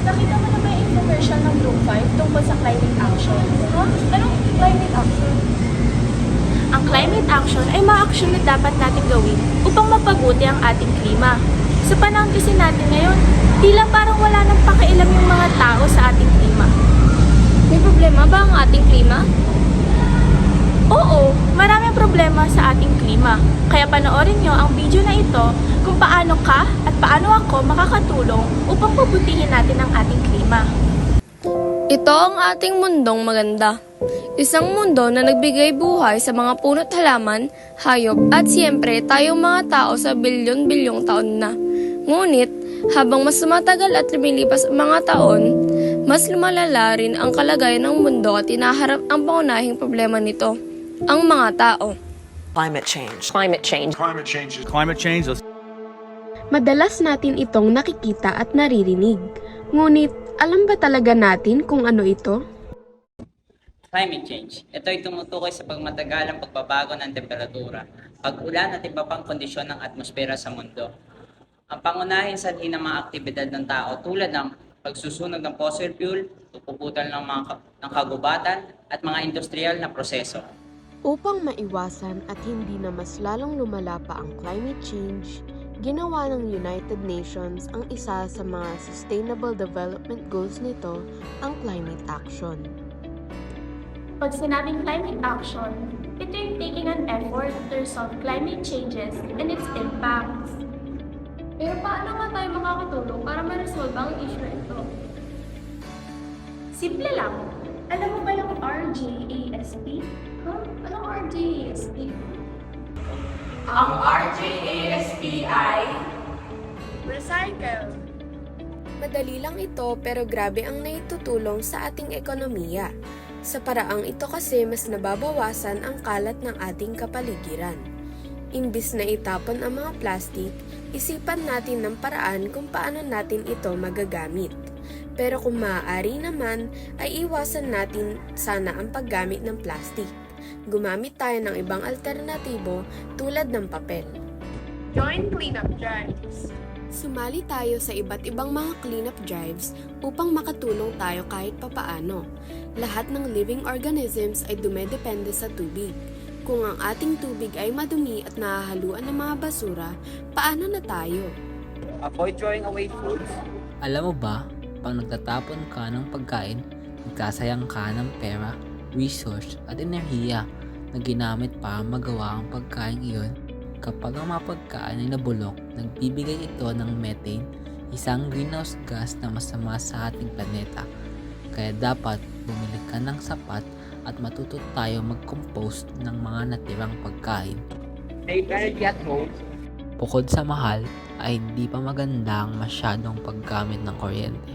Nakita mo na ba yung infomercial ng Group 5 tungkol sa climate action? Ha? Anong climate action? Ang climate action ay mga aksyon na dapat natin gawin upang mapabuti ang ating klima. Sa panahon kasi natin ngayon, tila parang wala nang pakialam yung mga tao sa ating klima. May problema ba ang ating klima? Oo, maraming problema sa ating klima. Kaya panoorin nyo ang video na ito kung paano ka at paano ako makakatulong upang pabutihin natin ang ating klima. Ito ang ating mundong maganda. Isang mundo na nagbigay buhay sa mga puno't halaman, hayop at siyempre tayong mga tao sa bilyon-bilyong taon na. Ngunit, habang mas tumatagal at lumilipas ang mga taon, mas lumalala rin ang kalagayan ng mundo at inaharap ang pangunahing problema nito, ang mga tao. Climate change. Climate change. Climate change. Climate change. Madalas natin itong nakikita at naririnig. Ngunit, alam ba talaga natin kung ano ito? Climate change. Ito ay tumutukoy sa pagmatagalang pagbabago ng temperatura, pag-ulan at iba pang kondisyon ng atmosfera sa mundo. Ang pangunahing sanhi ng mga aktibidad ng tao tulad ng pagsusunog ng fossil fuel, pagpuputol ng kagubatan at mga industrial na proseso. Upang maiwasan at hindi na mas lalong lumala pa ang climate change, ginawa ng United Nations ang isa sa mga Sustainable Development Goals nito, ang climate action. Pag sinabing climate action, ito yung taking an effort to resolve climate changes and its impacts. Pero paano nga tayo makakatulong para ma-resolve ang issue ito? Simple lang. Alam mo ba yung RJASP? Anong RJASP? Ang RJASP ay Recycle. Madali lang ito pero grabe ang naitutulong sa ating ekonomiya. Sa paraang ito kasi mas nababawasan ang kalat ng ating kapaligiran. Imbis na itapon ang mga plastik, isipan natin ng paraan kung paano natin ito magagamit. Pero kung maaari naman, ay iwasan natin sana ang paggamit ng plastik. Gumamit tayo ng ibang alternatibo tulad ng papel. Join cleanup drives. Sumali tayo sa iba't ibang mga cleanup drives upang makatulong tayo kahit papaano. Lahat ng living organisms ay dumedepende sa tubig. Kung ang ating tubig ay madumi at nahahaluan ng mga basura, paano na tayo? Avoid throwing away foods. Alam mo ba, pag nagtatapon ka ng pagkain, nagkasayang ka ng pera, resource at enerhiya na ginamit para magawa ang pagkain iyon. Kapag ang mga pagkain ay nabulok, nagbibigay ito ng methane, isang greenhouse gas na masama sa ating planeta. Kaya dapat bumili ka ng sapat at matuto tayo mag-compost ng mga natirang pagkain. Save energy at home. Bukod sa mahal, ay hindi pa maganda ang masyadong paggamit ng kuryente.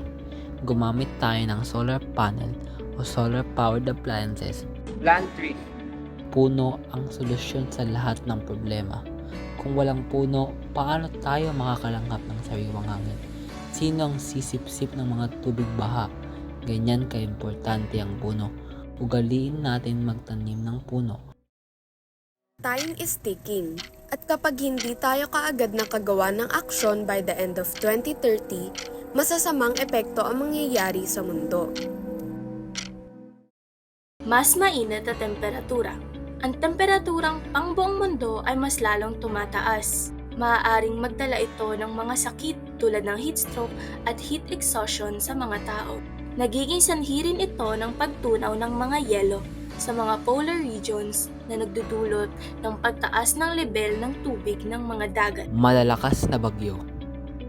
Gumamit tayo ng solar panel o solar-powered appliances. Plant trees. Puno ang solusyon sa lahat ng problema. Kung walang puno, paano tayo makakalanghap ng sariwang hangin? Sino ang sisip-sip ng mga tubig baha? Ganyan ka-importante ang puno. Ugaliin natin magtanim ng puno. Time is ticking. At kapag hindi tayo kaagad nakagawa ng aksyon by the end of 2030, masasamang epekto ang mangyayari sa mundo. Mas mainit na temperatura. Ang temperaturang pangbuong mundo ay mas lalong tumataas. Maaaring magdala ito ng mga sakit tulad ng heat stroke at heat exhaustion sa mga tao. Nagiging sanhi rin ito ng pagtunaw ng mga yelo sa mga polar regions na nagdudulot ng pagtaas ng level ng tubig ng mga dagat. Malalakas na bagyo.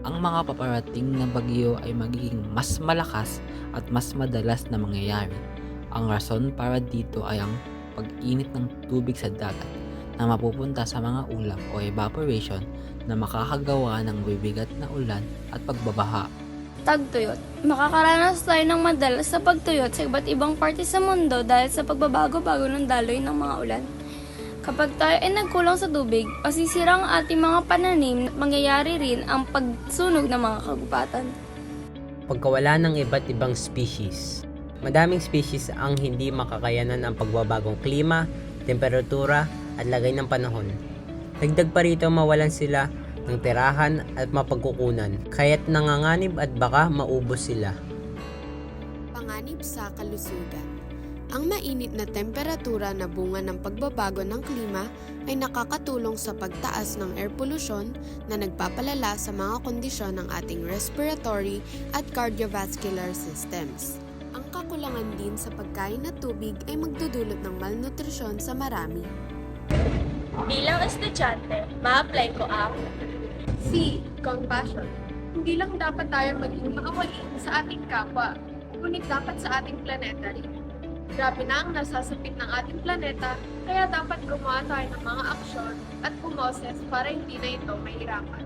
Ang mga paparating na bagyo ay magiging mas malakas at mas madalas na mangyayari. Ang rason para dito ay ang pag-init ng tubig sa dagat na mapupunta sa mga ulap o evaporation na makakagawa ng bibigat na ulan at pagbabaha. Tagtuyot. Makakaranas tayo ng madalas sa pagtuyot sa iba't ibang parte sa mundo dahil sa pagbabago-bago ng daloy ng mga ulan. Kapag tayo ay nagkulang sa tubig, masisira ang ating mga pananim at mangyayari rin ang pagsunog ng mga kagubatan. Pagkawala ng iba't ibang species. Madaming species ang hindi makakayanan ang pagbabagong klima, temperatura at lagay ng panahon. Dagdag pa rito mawalan sila ng tirahan at mapagkukunan, kaya't nanganganib at baka maubos sila. panganib sa kalusugan. Ang mainit na temperatura na bunga ng pagbabago ng klima ay nakakatulong sa pagtaas ng air pollution na nagpapalala sa mga kondisyon ng ating respiratory at cardiovascular systems. Ang kakulangan din sa pagkain at tubig ay magdudulot ng malnutrisyon sa marami. Bilang estudyante, ma-apply ko ang C. Compassion. Hindi lang dapat tayo maging maawain sa ating kapwa, ngunit dapat sa ating planeta rin. Grabe na ang nasasapit ng ating planeta, kaya dapat gumawa tayo ng mga aksyon at bumoses para hindi na ito mahirapan.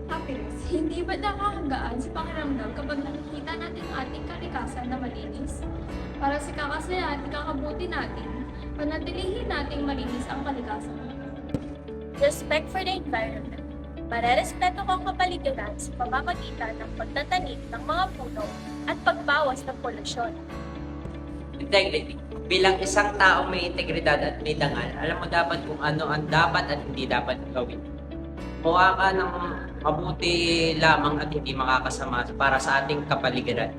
Happiness. Hindi ba nakakagaan sa pakiramdam kapag nakikita natin ang ating kalikasan na malinis? Para sa kakasayahan at kakabuti natin, panatilihin nating malinis ang kalikasan. respect for the environment. Marerespeto ko ang kapaligiran sa pamamagitan ng pagtatanim ng mga puno at pagbawas ng polusyon. Integrity. Bilang isang taong may integridad at may dangal, alam mo dapat kung ano ang dapat at hindi dapat gawin. Mukha ka ng mabuti lamang at hindi makakasama para sa ating kapaligiran.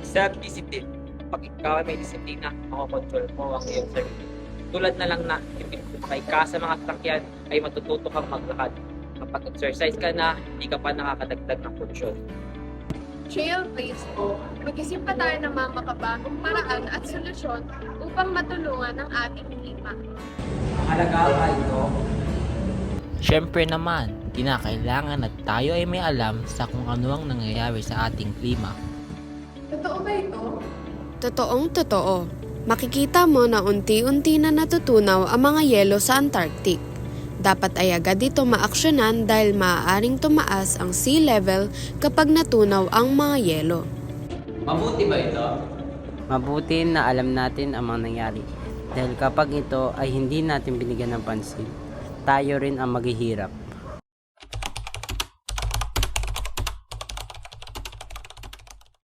Self-discipline. Pag ikaw ay may disiplina, makokontrol mo ang iyong sarili. Tulad na lang na hindi mo makaika sa mga sasakyan ay matututo kang maglakad. Kapag exercise ka na, hindi ka pa nakakadagdag ng polusyon. Trailblaze po, mag-isip pa tayo ng mga makabagong paraan at solusyon upang matulungan ang ating klima. Mahalaga ba ito? Siyempre naman, kinakailangan at tayo ay may alam sa kung ano ang nangyayari sa ating klima. Totoo ba ito? Totoong totoo. Makikita mo na unti-unti na natutunaw ang mga yelo sa Antarctic. Dapat ay agad ito maaksyonan dahil maaaring tumaas ang sea level kapag natunaw ang mga yelo. Mabuti ba ito? Mabuti na alam natin ang mga nangyari. Dahil kapag ito ay hindi natin binigyan ng pansin, tayo rin ang maghihirap.